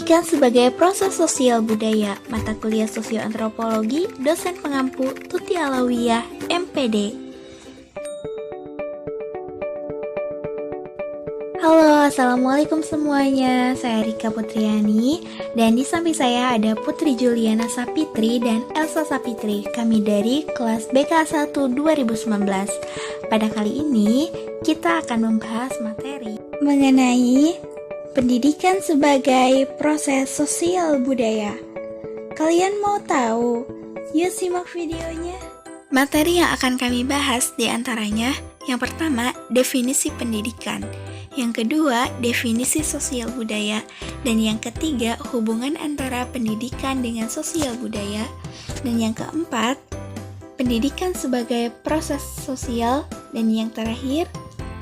Pendidikan sebagai proses sosial budaya, mata kuliah sosioantropologi, dosen pengampu Tuti Alawiyah, MPD. Halo, assalamualaikum semuanya. Saya Rika Putriani, dan di samping saya ada Putri Juliana Sapitri dan Elsa Sapitri. Kami dari kelas BK1 2019. Pada kali ini, kita akan membahas materi mengenai pendidikan sebagai proses sosial budaya. Kalian mau tahu? Yuk simak videonya. Materi yang akan kami bahas diantaranya, yang pertama, definisi pendidikan. Yang kedua, definisi sosial budaya. Dan yang ketiga, hubungan antara pendidikan dengan sosial budaya. Dan yang keempat, pendidikan sebagai proses sosial. Dan yang terakhir,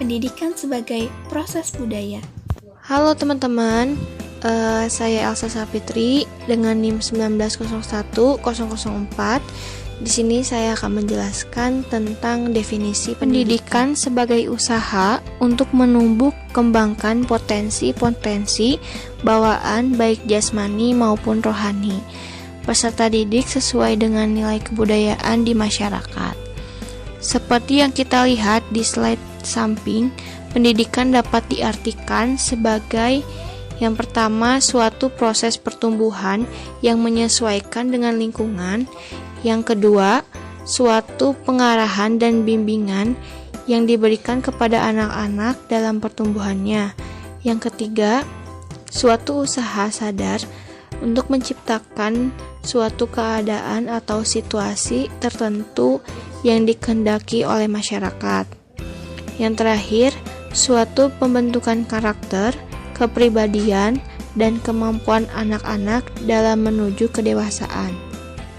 pendidikan sebagai proses budaya. Halo teman-teman, saya Elsa Sapitri dengan NIM 1901004. Di sini saya akan menjelaskan tentang definisi pendidikan sebagai usaha untuk menumbuh kembangkan potensi-potensi bawaan baik jasmani maupun rohani peserta didik sesuai dengan nilai kebudayaan di masyarakat. Seperti yang kita lihat di slide samping, pendidikan dapat diartikan sebagai yang pertama, suatu proses pertumbuhan yang menyesuaikan dengan lingkungan. Yang kedua, suatu pengarahan dan bimbingan yang diberikan kepada anak-anak dalam pertumbuhannya. Yang ketiga, suatu usaha sadar untuk menciptakan suatu keadaan atau situasi tertentu yang dikehendaki oleh masyarakat. Yang terakhir, suatu pembentukan karakter, kepribadian, dan kemampuan anak-anak dalam menuju kedewasaan.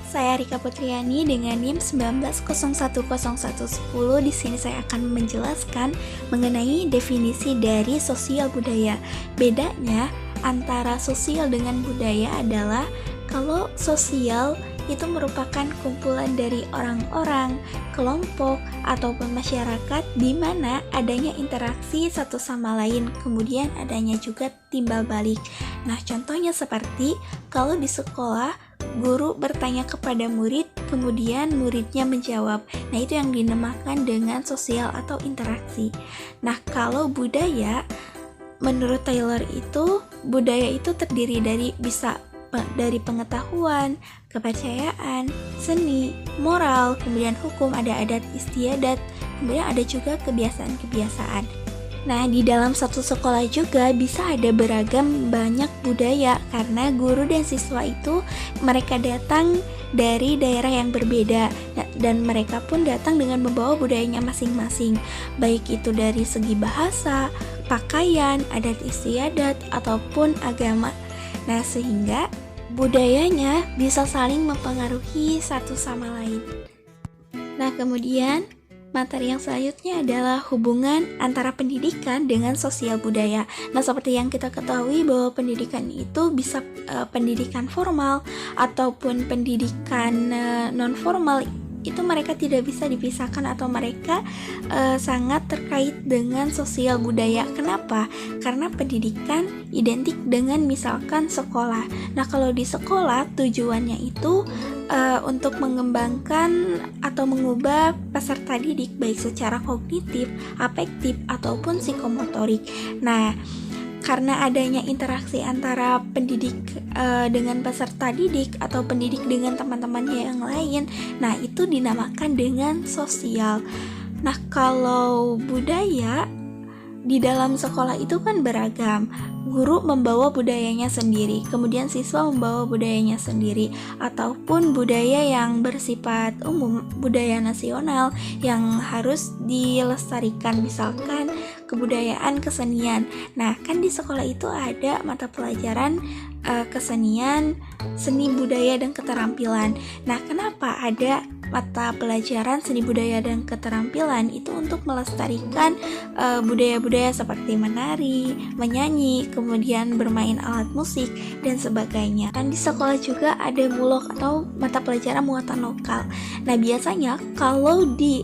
Saya Rika Putriani dengan NIM 1901010. Di sini saya akan menjelaskan mengenai definisi dari sosial budaya. Bedanya antara sosial dengan budaya adalah kalau sosial itu merupakan kumpulan dari orang-orang, kelompok, ataupun masyarakat di mana adanya interaksi satu sama lain, kemudian adanya juga timbal balik. Nah, contohnya seperti kalau di sekolah, guru bertanya kepada murid, kemudian muridnya menjawab. Nah, itu yang dinamakan dengan sosial atau interaksi. Nah, kalau budaya, menurut Taylor itu, budaya itu terdiri dari dari pengetahuan, kepercayaan, seni, moral, kemudian hukum, ada adat istiadat, kemudian ada juga kebiasaan-kebiasaan. Nah, di dalam satu sekolah juga bisa ada beragam banyak budaya karena guru dan siswa itu mereka datang dari daerah yang berbeda dan mereka pun datang dengan membawa budayanya masing-masing, baik itu dari segi bahasa, pakaian, adat istiadat, ataupun agama. Nah, sehingga budayanya bisa saling mempengaruhi satu sama lain. Nah, kemudian materi yang selanjutnya adalah hubungan antara pendidikan dengan sosial budaya. Nah, seperti yang kita ketahui bahwa pendidikan itu bisa pendidikan formal ataupun pendidikan non-formal, itu mereka tidak bisa dipisahkan atau mereka sangat terkait dengan sosial budaya. Kenapa? Karena pendidikan identik dengan misalkan sekolah. Nah, kalau di sekolah tujuannya itu untuk mengembangkan atau mengubah peserta didik baik secara kognitif, afektif, ataupun psikomotorik. Nah, karena adanya interaksi antara pendidik dengan peserta didik atau pendidik dengan teman-temannya yang lain, nah itu dinamakan dengan sosial. Nah, kalau budaya di dalam sekolah itu kan beragam. Guru membawa budayanya sendiri, kemudian siswa membawa budayanya sendiri, ataupun budaya yang bersifat umum, budaya nasional yang harus dilestarikan, misalkan kebudayaan, kesenian. Nah, kan di sekolah itu ada mata pelajaran kesenian, seni budaya dan keterampilan. Nah, kenapa ada mata pelajaran seni budaya dan keterampilan? Itu untuk melestarikan budaya-budaya seperti menari, menyanyi, kemudian bermain alat musik dan sebagainya. Dan di sekolah juga ada mulok atau mata pelajaran muatan lokal. Nah, biasanya kalau di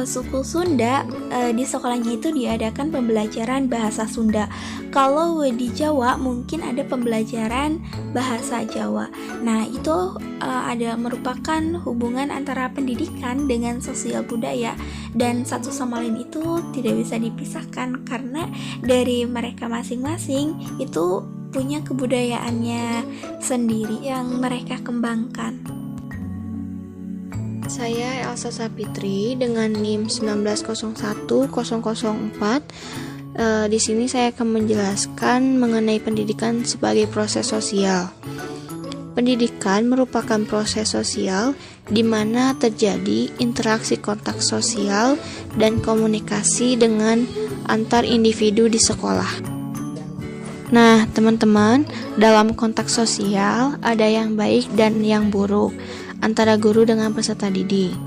suku Sunda, di sekolahnya itu diadakan pembelajaran bahasa Sunda. Kalau di Jawa mungkin ada pembelajaran bahasa Jawa. Nah, itu ada merupakan hubungan antara pendidikan dengan sosial budaya, dan satu sama lain itu tidak bisa dipisahkan karena dari mereka masing-masing itu punya kebudayaannya sendiri yang mereka kembangkan. Saya Elsa Sapitri dengan NIM 1901004. Di sini saya akan menjelaskan mengenai pendidikan sebagai proses sosial. Pendidikan merupakan proses sosial di mana terjadi interaksi kontak sosial dan komunikasi dengan antar individu di sekolah. Nah, teman-teman, dalam konteks sosial ada yang baik dan yang buruk antara guru dengan peserta didik.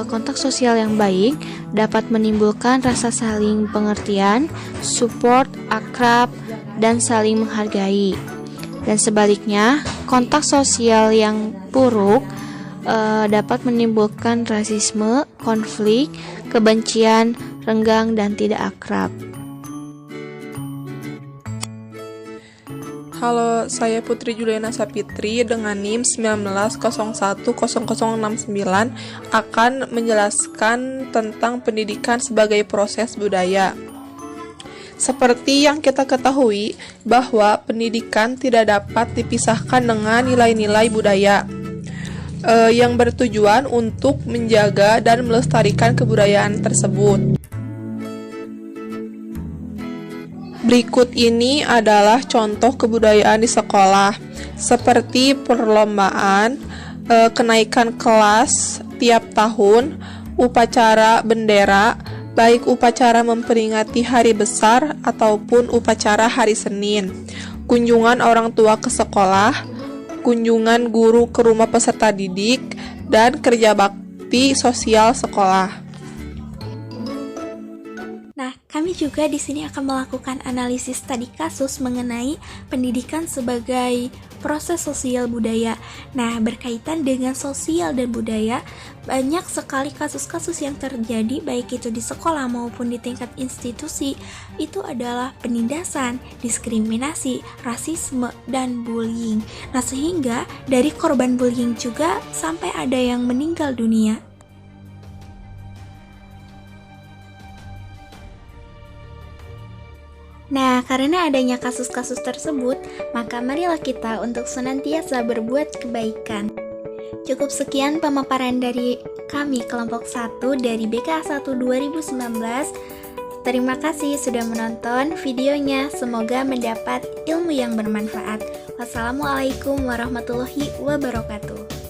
Kontak sosial yang baik dapat menimbulkan rasa saling pengertian, support, akrab, dan saling menghargai. Dan sebaliknya, kontak sosial yang buruk dapat menimbulkan rasisme, konflik, kebencian, renggang, dan tidak akrab. Halo, saya Putri Juliana Sapitri dengan NIM 1901009 akan menjelaskan tentang pendidikan sebagai proses budaya. Seperti yang kita ketahui bahwa pendidikan tidak dapat dipisahkan dengan nilai-nilai budaya yang bertujuan untuk menjaga dan melestarikan kebudayaan tersebut. Berikut ini adalah contoh kebudayaan di sekolah, seperti perlombaan, kenaikan kelas tiap tahun, upacara bendera, baik upacara memperingati hari besar ataupun upacara hari Senin, kunjungan orang tua ke sekolah, kunjungan guru ke rumah peserta didik, dan kerja bakti sosial sekolah. Nah, kami juga di sini akan melakukan analisis studi kasus mengenai pendidikan sebagai proses sosial budaya. Nah, berkaitan dengan sosial dan budaya, banyak sekali kasus-kasus yang terjadi baik itu di sekolah maupun di tingkat institusi. Itu adalah penindasan, diskriminasi, rasisme, dan bullying. Nah, sehingga dari korban bullying juga sampai ada yang meninggal dunia. Nah, karena adanya kasus-kasus tersebut, maka marilah kita untuk senantiasa berbuat kebaikan. Cukup sekian pemaparan dari kami kelompok 1 dari BKA 1 2019. Terima kasih sudah menonton videonya, semoga mendapat ilmu yang bermanfaat. Wassalamualaikum warahmatullahi wabarakatuh.